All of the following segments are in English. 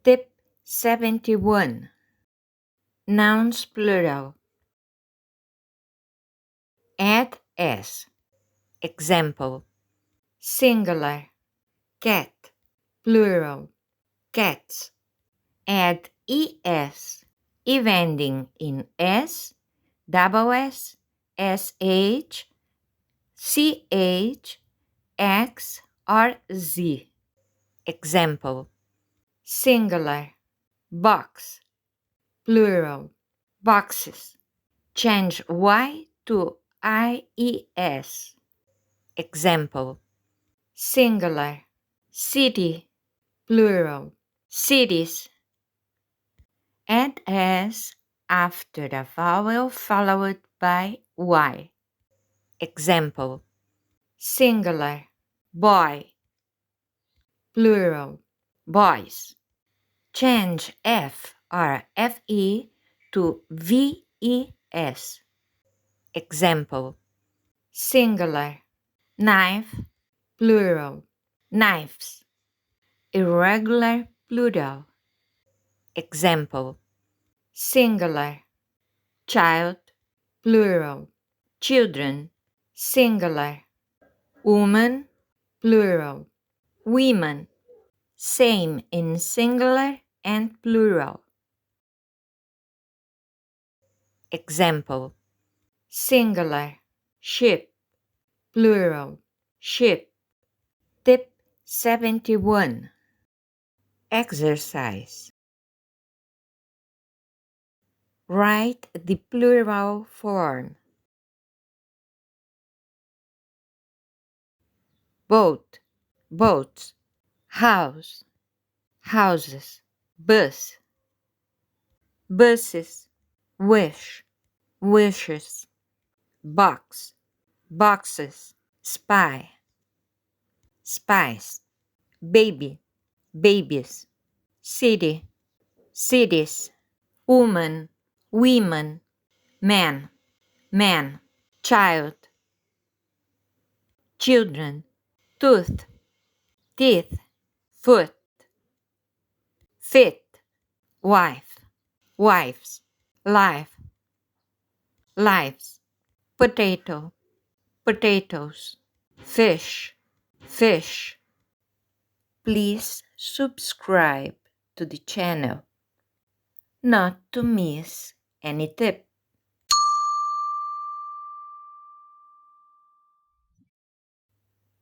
Tip 71. Nouns plural. Add s. Example. Singular. Cat. Plural. Cats. Add es. If ending in s, double s, sh, ch, x, or z. Example. Singular. Box. Plural. Boxes. Change y to ies. Example. Singular. City. Plural. Cities. Add s after the vowel followed by y. Example. Singular. Boy. Plural. Boys. Change f or fe to ves. Example. Singular. Knife. Plural. Knives. Irregular plural. Example. Singular. Child. Plural. Children. Singular. Woman. Plural. Women. Same in singular and plural. Example. Singular. Ship. Plural. Ship. Tip 71. Exercise. Write the plural form. Boat. Boats. House. Houses. Bus. Buses. Wish. Wishes. Box. Boxes. Spy. Spies. Baby. Babies. City. Cities. Woman. Women. Man. Man. Child. Children. Tooth. Teeth. Foot. Fit. Wife. Wives. Life. Lives. Potato. Potatoes. Fish. Fish. Please subscribe to the channel not to miss any tip.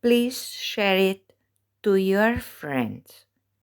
Please share it to your friends.